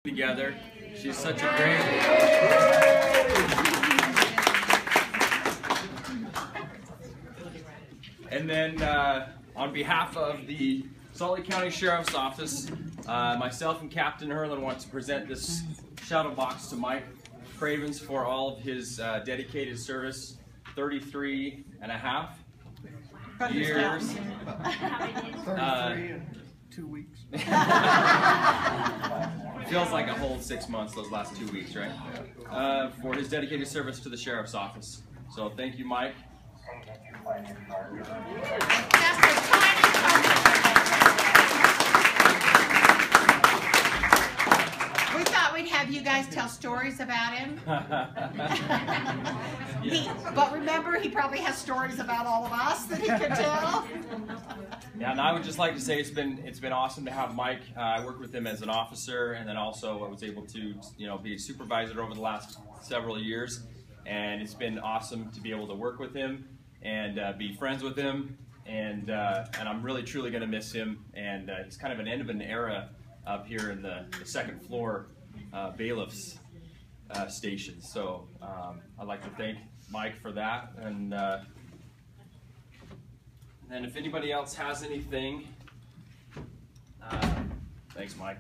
together. She's such a great... And then on behalf of the Salt Lake County Sheriff's Office, myself and Captain Herlin want to present this shadow box to Mike Cravens for all of his dedicated service, 33 and a half years. 33 and 2 weeks. Feels like a whole 6 months, those last 2 weeks, right? For his dedicated service to the Sheriff's Office. So thank you, Mike. We thought we'd have you guys tell stories about him. But remember, he probably has stories about all of us that he could tell. Yeah, and I would just like to say it's been awesome to have Mike. I worked with him as an officer, and then also I was able to be a supervisor over the last several years, and it's been awesome to be able to work with him and be friends with him, and I'm really truly going to miss him. And he's kind of an end of an era up here in the second floor bailiff's station. So I'd like to thank Mike for that, and if anybody else has anything, thanks, Mike.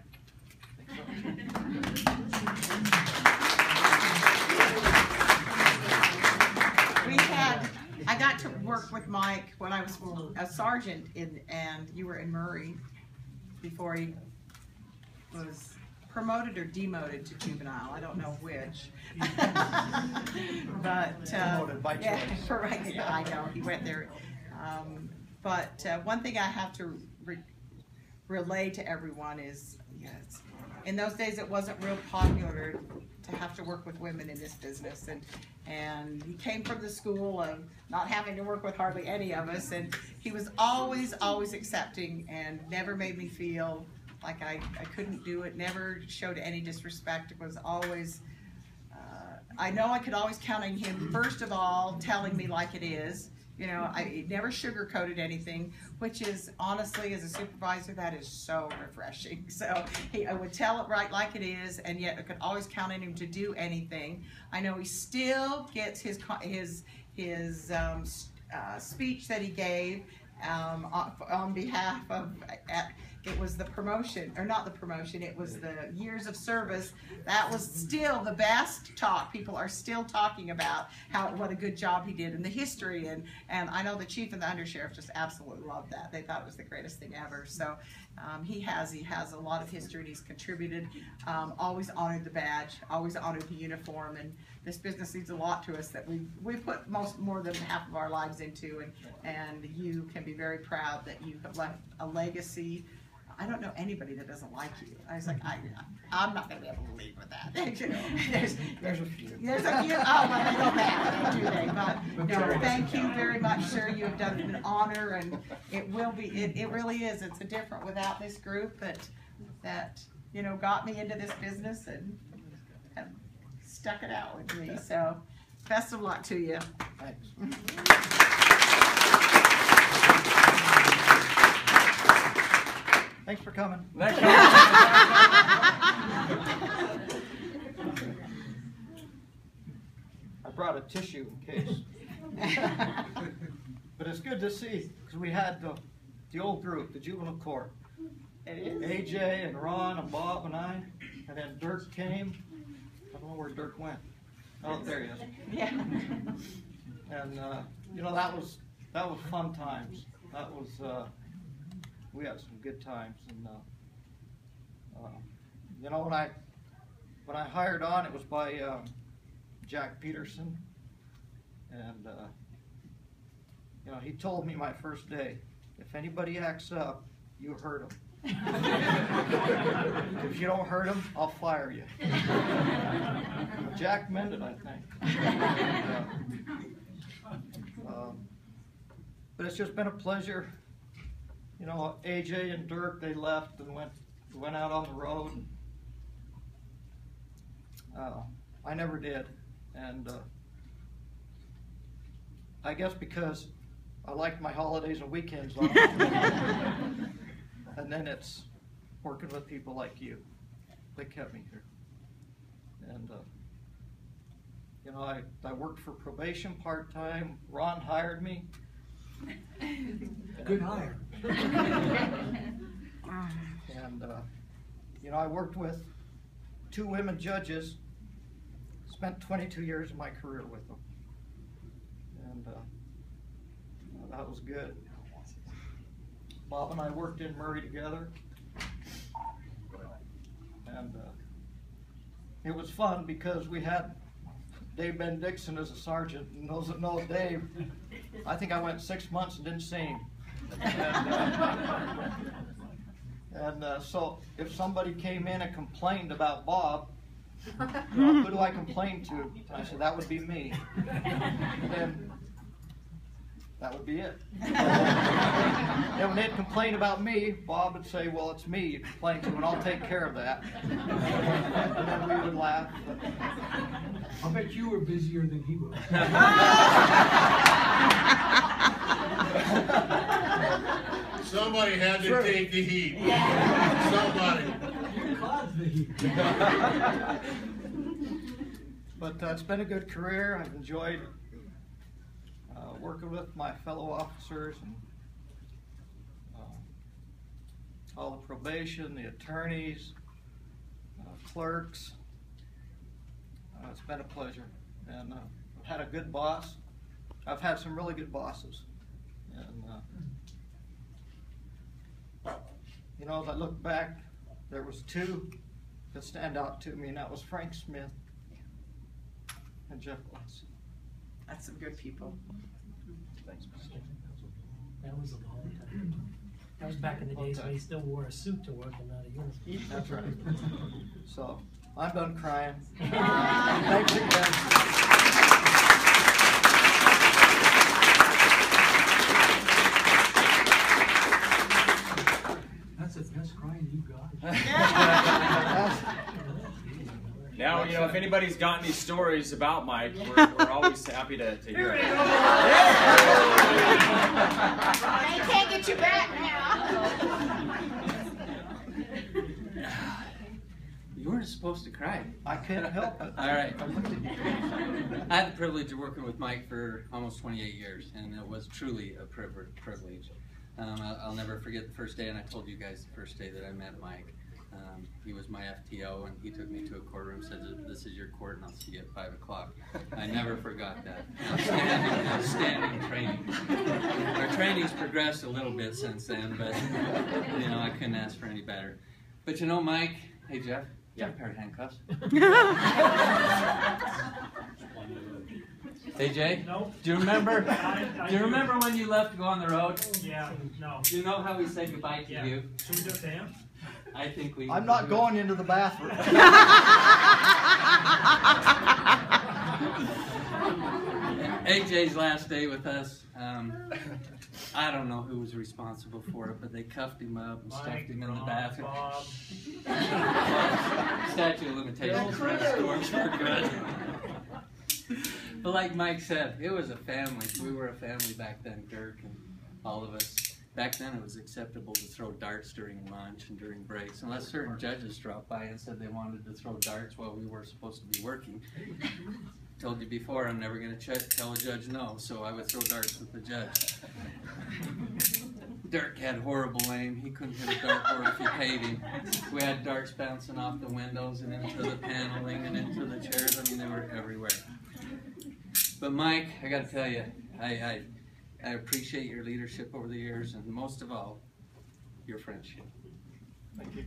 I got to work with Mike when I was a sergeant and you were in Murray before he was promoted or demoted to juvenile. I don't know which. But Promoted by choice. Yeah, I know he went there. But one thing I have to relay to everyone is, yes, in those days it wasn't real popular to have to work with women in this business, and he came from the school of not having to work with hardly any of us, and he was always accepting and never made me feel like I couldn't do it, never showed any disrespect. It was always, I know I could always count on him, first of all, telling me like it is. I never sugarcoated anything, which is, honestly, as a supervisor, that is so refreshing. So I would tell it right like it is, and yet I could always count on him to do anything. I know he still gets his speech that he gave on behalf of, it was the promotion, or not the promotion, it was the years of service. That was still the best talk. People are still talking about what a good job he did, and the history, and I know the chief and the undersheriff just absolutely loved that. They thought it was the greatest thing ever. So he has a lot of history, and he's contributed. Always honored the badge, always honored the uniform, and this business needs a lot to us that we put more than half of our lives into, and you can be very proud that you have left a legacy. I don't know anybody that doesn't like you. I was like, I'm not going to be able to leave with that. There's a few. There's a few. Oh, well, they don't matter, do they? But no, thank you very much, sir. You have done an honor, and it will be. It really is. It's a different without this group that got me into this business and have stuck it out with me. So, best of luck to you. Thanks. Thanks for coming. Thank you. I brought a tissue in case. But it's good to see, because we had the old group, the juvenile court. It is. AJ and Ron and Bob and I, and then Dirk came. I don't know where Dirk went. Oh, there he is. Yeah. And that was fun times. That was we had some good times, and when I hired on, it was by Jack Peterson, and he told me my first day, if anybody acts up, you hurt them. If you don't hurt them, I'll fire you. Jack mended, I think. But it's just been a pleasure. AJ and Dirk, they left and went out on the road. I never did, and I guess because I like my holidays and weekends off. And then it's working with people like you. they kept me here. And you know, I worked for probation part-time. Ron hired me. Good hire. And you know, I worked with 2 women judges. Spent 22 years of my career with them, and that was good. Bob and I worked in Murray together, and it was fun because we had Dave Ben Dixon as a sergeant, and those that know Dave, I think I went 6 months and didn't see him. And so if somebody came in and complained about Bob, you know, who do I complain to? And I said, that would be me. And then that would be it. Then when they'd complain about me, Bob would say, well, it's me you complain to, and I'll take care of that. And then we would laugh. I'll bet you were busier than he was. Somebody had to take the heat. Somebody. You caused the heat. But it's been a good career. I've enjoyed working with my fellow officers and all the probation, the attorneys, clerks. It's been a pleasure, and I've had a good boss. I've had some really good bosses, and you know, as I look back, there was 2 that stand out to me, and that was Frank Smith and Jeff Glass. That's some good people. Thanks, Mr. That was a long time. That was back in the days when he still wore a suit to work and not a uniform. That's right. So, I'm done crying. Thanks again. That's the best crying you got. Now, you know, if anybody's got any stories about Mike, we're always happy to hear it. I can't get you back now. You weren't supposed to cry. I can't help it. All right. I had the privilege of working with Mike for almost 28 years, and it was truly a privilege. I'll never forget the first day, and I told you guys the first day that I met Mike. He was my FTO, and he took me to a courtroom and said, this is your court, and I'll see you at 5 o'clock. I never forgot that. Outstanding training. Our training's progressed a little bit since then, but you know, I couldn't ask for any better. But you know, Mike, hey Jeff, you have a pair of handcuffs? Hey Jay, No. do you remember? I Do you remember when you left to go on the road? Yeah, no. Do you know how we said goodbye to Yeah. you? Should we do it to him? I think we. I'm not going into the bathroom. AJ's last day with us. I don't know who was responsible for it, but they cuffed him up and stuffed him in the bathroom. Bob. Statute of limitations for the storms were good. But like Mike said, it was a family. We were a family back then, Dirk and all of us. Back then it was acceptable to throw darts during lunch and during breaks, unless certain judges dropped by and said they wanted to throw darts while we were supposed to be working. Told you before, I'm never going to tell a judge no, so I would throw darts with the judge. Dirk had horrible aim. He couldn't hit a dartboard if you paid him. We had darts bouncing off the windows and into the paneling and into the chairs. I mean, they were everywhere. But Mike, I got to tell you, I appreciate your leadership over the years, and most of all, your friendship. Thank you.